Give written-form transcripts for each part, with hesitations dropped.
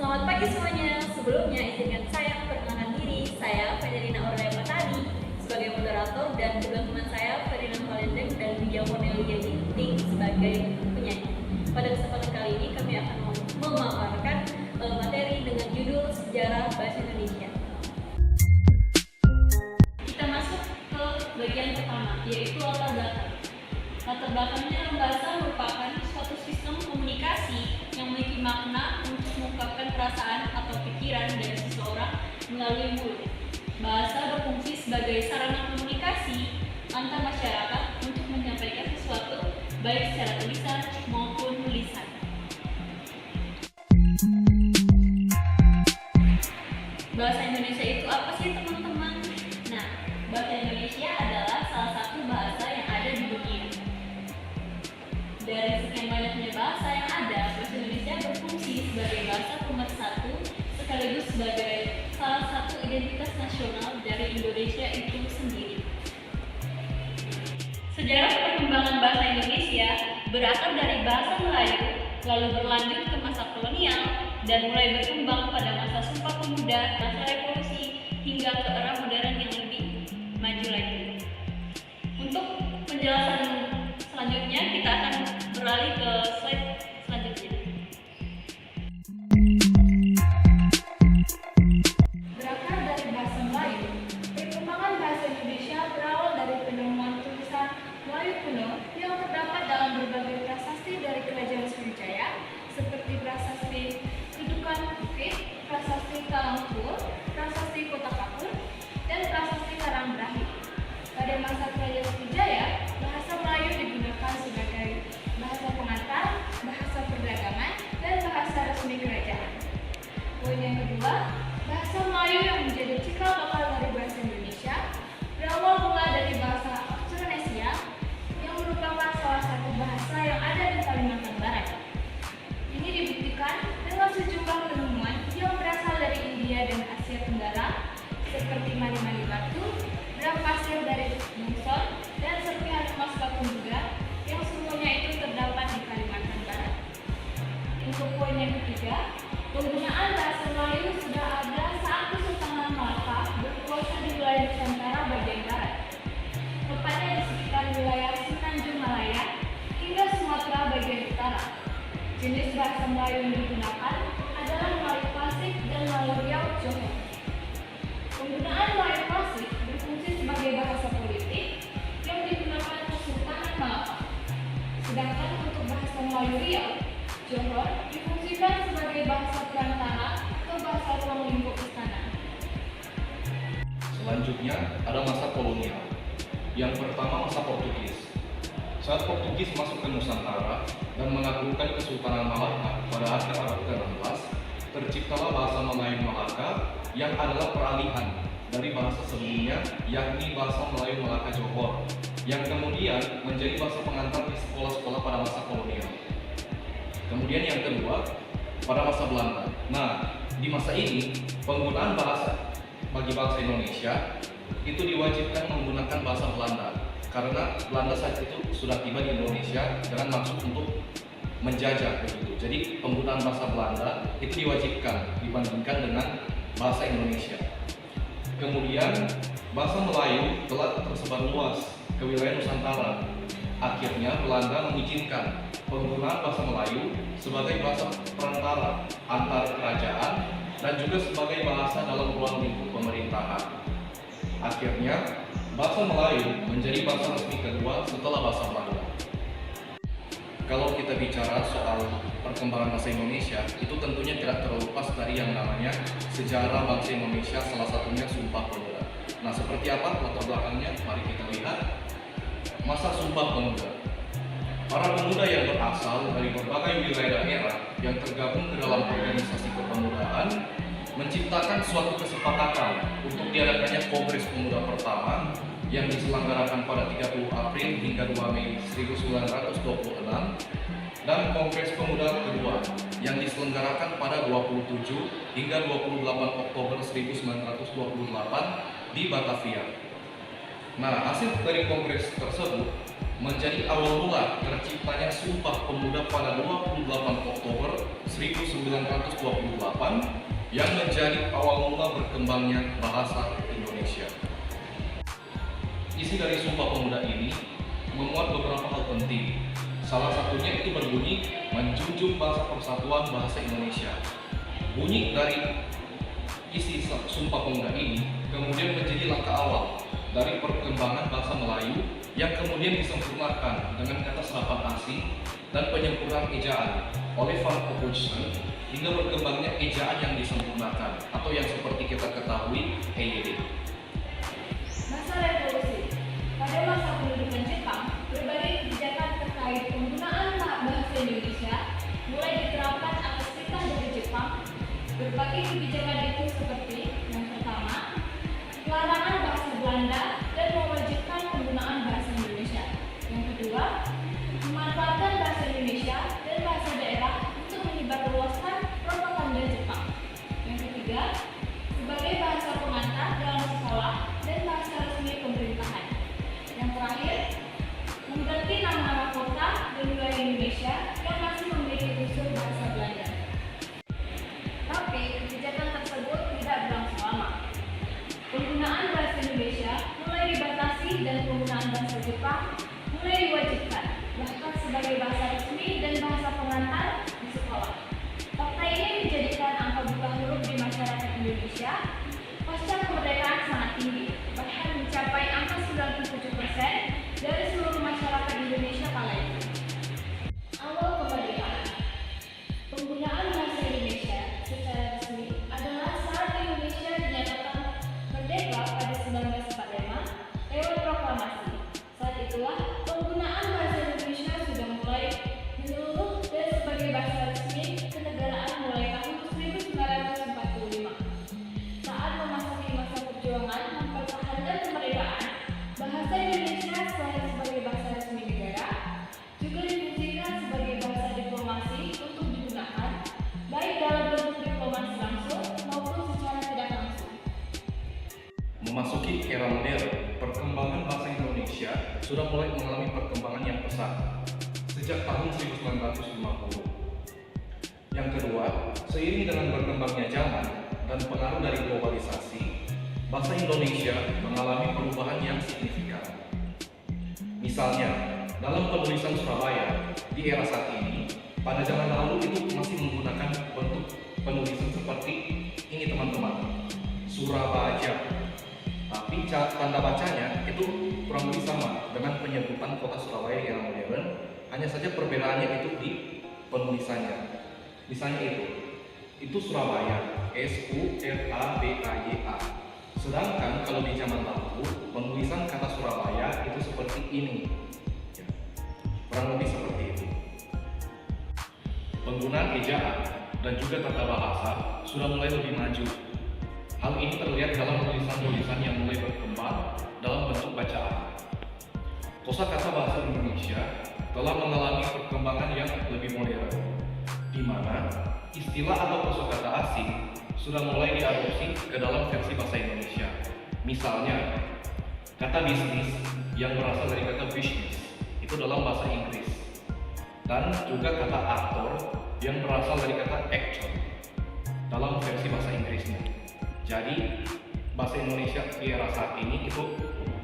Selamat pagi semuanya. Sebelumnya izinkan saya memperkenalkan diri. Saya Federina Orlea Patani sebagai moderator dan juga teman saya Ferdinand Valendeng dan Widya Cornelia Ginting sebagai penyanyi. Pada kesempatan kali ini kami akan memaparkan materi dengan judul Sejarah Bahasa Indonesia. Kita masuk ke bagian pertama, yaitu latar belakang. Latar belakangnya bahasa merupakan suatu sistem komunikasi yang memiliki makna untuk mengungkapkan perasaan atau pikiran dari seseorang melalui mulut. Bahasa berfungsi sebagai sarana komunikasi antar masyarakat untuk menyampaikan sesuatu baik secara tulisan maupun tulisan. Bahasa Indonesia itu apa sih teman-teman? Nah, bahasa Indonesia adalah salah satu bahasa yang ada di dunia. Dari sekian banyaknya bahasa yang ada, bahasa Indonesia berfungsi sebagai bahasa pemersatu sekaligus sebagai salah satu identitas nasional dari Indonesia itu sendiri. Sejarah perkembangan bahasa Indonesia berakar dari bahasa Melayu, lalu berlanjut ke masa kolonial, dan mulai berkembang pada masa Sumpah Pemuda, masa Revolusi, hingga ke era modern yang lebih maju lagi. Untuk penjelasan selanjutnya, kita akan beralih ke slide selanjutnya. Berakar dari bahasa Melayu, perkembangan bahasa Indonesia berawal dari penemuan tulisan Melayu kuno yang terdapat dalam berbagai prasasti dari Kerajaan Sriwijaya, seperti prasasti Kedudukan Bukit, prasasti Kalangkul, prasasti Kota Kapur, dan prasasti Karangbrahi. Pada masa Kerajaan Sriwijaya, bahasa Melayu digunakan sebagai bahasa pengantar, bahasa perdagangan, dan bahasa resmi kerajaan. Poin yang kedua, bahasa Melayu yang menjadi cikal bakal dari bahasa Indonesia berawal mula dari bahasa Austronesia yang merupakan salah satu bahasa yang ada di Kalimantan Barat. Ini dibuktikan dengan sejumlah penemuan yang berasal dari India dan Asia Tenggara seperti mani-mani batu, berang pasir dari Luzon, dan serpihan emas batu muda yang semuanya itu terdapat di Kalimantan Barat. Untuk poin yang ketiga, penggunaan bahasa Melayu sudah ada saat Kesultanan Malaka berkuasa di wilayah Nusantara bagian barat, tepatnya di sekitar wilayah Semenanjung Malaya hingga Sumatera bagian utara. Jenis bahasa Melayu yang digunakan adalah Melayu Klasik dan Melayu Riau Johor. Penggunaan Melayu Klasik berfungsi sebagai bahasa politik yang digunakan Kesultanan Malaka. Sedangkan untuk bahasa Melayu Riau Johor difungsikan sebagai bahasa perantara atau bahasa ruang lingkup istana. Selanjutnya ada masa kolonial. Yang pertama masa Portugis. Saat Portugis masuk ke Nusantara dan menaklukkan Kesultanan Malaka pada akhir abad ke-16, terciptalah bahasa Melayu Malaka yang adalah peralihan dari bahasa sebelumnya, yakni bahasa Melayu Malaka Johor, yang kemudian menjadi bahasa pengantar di sekolah-sekolah pada masa kolonial. Kemudian yang kedua, pada masa Belanda. Nah, di masa ini, penggunaan bahasa bagi bangsa Indonesia itu diwajibkan menggunakan bahasa Belanda karena Belanda saat itu sudah tiba di Indonesia dengan maksud untuk menjajah begitu. Jadi penggunaan bahasa Belanda itu diwajibkan dibandingkan dengan bahasa Indonesia. Kemudian bahasa Melayu telah tersebar luas ke wilayah Nusantara. Akhirnya Belanda mengizinkan penggunaan bahasa Melayu sebagai bahasa perantara antar kerajaan dan juga sebagai bahasa dalam ruang lingkup pemerintahan. Akhirnya bahasa Melayu menjadi bahasa resmi kedua setelah bahasa Belanda. Kalau kita bicara soal perkembangan bahasa Indonesia, itu tentunya tidak terlepas dari yang namanya sejarah bangsa Indonesia, salah satunya Sumpah Pemuda. Nah, seperti apa latar belakangnya? Mari kita lihat. Masa Sumpah Pemuda. Para pemuda yang berasal dari berbagai wilayah daerah yang tergabung ke dalam organisasi kepemudaan menciptakan suatu kesepakatan untuk diadakannya Kongres Pemuda pertama yang diselenggarakan pada 30 April hingga 2 Mei 1926 dan Kongres Pemuda kedua yang diselenggarakan pada 27 hingga 28 Oktober 1928 di Batavia. Nah, hasil dari kongres tersebut menjadi awal mula terciptanya Sumpah Pemuda pada 28 Oktober 1928 yang menjadi awal mula berkembangnya bahasa Indonesia. Isi dari Sumpah Pemuda ini memuat beberapa hal penting. Salah satunya itu berbunyi menjunjung bahasa persatuan bahasa Indonesia. Bunyi dari isi Sumpah Pemuda ini kemudian menjadi langkah awal dari perkembangan bahasa Melayu yang kemudian disempurnakan dengan kata serapan asing dan penyempurnaan ejaan oleh Van Ophuijsen hingga berkembangnya ejaan yang disempurnakan atau yang seperti kita ketahui EYD. Masa revolusi. Pada masa pendudukan Jepang, berbagai kebijakan terkait penggunaan bahasa Indonesia mulai diterapkan atas titah dari Jepang. Berbagai kebijakan itu seperti yang pertama, pelarangan bahasa Belanda dan mewajibkan penggunaan bahasa Indonesia. Yang kedua, memanfaatkan bahasa Indonesia dan bahasa daerah untuk menyebarluaskan propaganda Jepang. Yang ketiga, sebagai bahasa pengantar dalam sekolah dan bahasa resmi pemerintahan. Yang terakhir, mengganti nama-nama kota dan wilayah Indonesia yang masih memiliki unsur bahasa Belanda. Tapi kebijakan tersebut tidak berlangsung lama. Penggunaan bahasa Indonesia mulai dibatasi dan penggunaan bahasa Jepang mulai diwajibkan, bahkan sebagai bahasa resmi dan bahasa pengantar di sekolah. Fakta ini menjadikan angka buta huruf di masyarakat Indonesia pasca kemerdekaan sangat tinggi, bahkan mencapai angka 97% dari seluruh masyarakat Indonesia kala itu. Awal kemerdekaan. Penggunaan bahasa Indonesia secara resmi adalah saat Indonesia dinyatakan merdeka pada 1945 lewat proklamasi. Saat itulah penggunaan bahasa Indonesia sudah mulai menyeluruh dan sebagai bahasa resmi kenegaraan mulai tahun 1945. Saat memasuki masa perjuangan mempertahankan kemerdekaan, bahasa Indonesia selain sebagai bahasa resmi negara, juga difungsikan sebagai bahasa diplomasi untuk digunakan baik dalam bentuk diplomasi langsung maupun secara tidak langsung. Memasuki era modern, perkembangan bahasa Indonesia sudah mulai mengalami perkembangan yang pesat sejak tahun 1950. Yang kedua, seiring dengan berkembangnya zaman dan pengaruh dari globalisasi, bahasa Indonesia mengalami perubahan yang signifikan. Misalnya, dalam penulisan Surabaya di era saat ini, pada zaman lalu itu masih menggunakan bentuk penulisan seperti ini teman-teman, Surabaya. Tapi tanda bacanya itu kurang lebih sama dengan penyebutan kota Surabaya di era modern, hanya saja perbedaannya itu di penulisannya. Misalnya itu Surabaya, S-U-R-A-B-A-Y-A. Sedangkan kalau di zaman lalu, penulisan kata Surabaya itu seperti ini. Ya, kurang lebih seperti itu. Penggunaan ejaan dan juga tata bahasa sudah mulai lebih maju. Hal ini terlihat dalam tulisan-tulisan yang mulai berkembang dalam bentuk bacaan. Kosakata bahasa Indonesia telah mengalami perkembangan yang lebih modern, di mana istilah atau kosakata asing sudah mulai diadopsi ke dalam versi bahasa Indonesia. Misalnya, kata bisnis yang berasal dari kata business itu dalam bahasa Inggris, dan juga kata aktor yang berasal dari kata actor dalam versi bahasa Inggrisnya. Jadi, bahasa Indonesia di era saat ini itu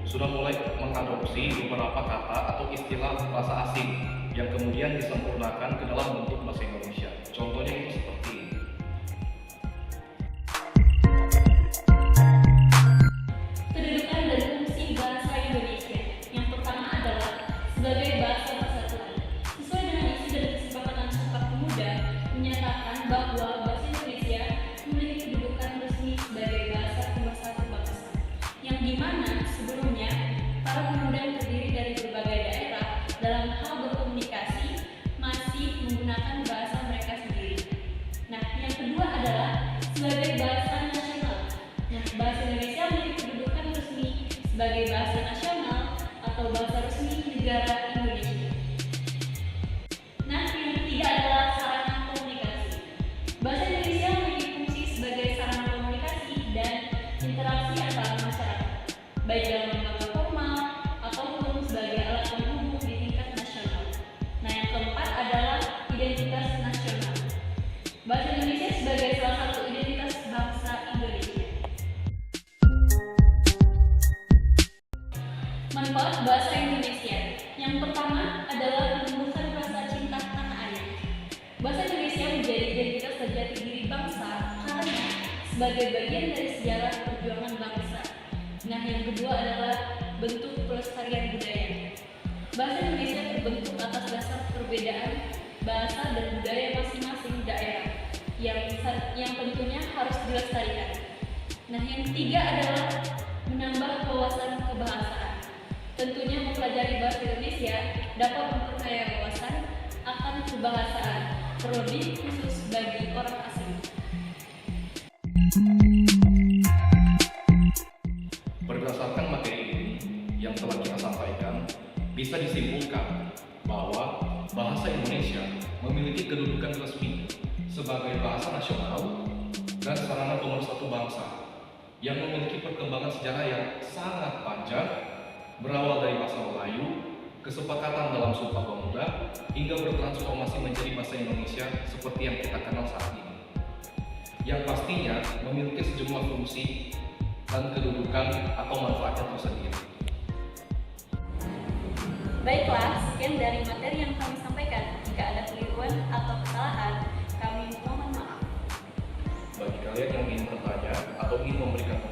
sudah mulai mengadopsi beberapa kata atau istilah bahasa asing yang kemudian disempurnakan ke dalam bentuk bahasa Indonesia. Contohnya itu seperti ini. Kedudukan dan fungsi bahasa Indonesia. Yang pertama adalah sebagai bahasa persatuan. Sesuai dengan isi dari kesepakatan Sumpah Pemuda menyatakan bahwa bahasa Indonesia memiliki kedudukan resmi sebagai bahasa pemersatu bangsa, yang dimana sebelumnya para pemuda yang terdiri dari berbagai daerah dalam hal berkomunikasi masih menggunakan bahasa sebagai bagian dari sejarah perjuangan bangsa. Nah, yang kedua adalah bentuk pelestarian budaya. Bahasa Indonesia terbentuk atas dasar perbedaan bahasa dan budaya masing-masing daerah yang tentunya harus dilestarikan. Nah, yang ketiga adalah menambah wawasan kebahasaan. Tentunya mempelajari bahasa Indonesia dapat memperkaya wawasan akan kebahasaan, terlebih khusus bagi orang asing. Berdasarkan materi ini yang telah kita sampaikan, bisa disimpulkan bahwa bahasa Indonesia memiliki kedudukan resmi sebagai bahasa nasional dan sarana pemersatu bangsa yang memiliki perkembangan sejarah yang sangat panjang, berawal dari bahasa Melayu, kesepakatan dalam Sumpah Pemuda, hingga bertransformasi menjadi bahasa Indonesia seperti yang kita kenal saat ini. Yang pastinya memiliki sejumlah fungsi dan kedudukan atau manfaatnya tersendiri. Baiklah, sekian dari materi yang kami sampaikan. Jika ada keliruan atau kesalahan, kami mohon maaf. Bagi kalian yang ingin bertanya atau ingin memberikan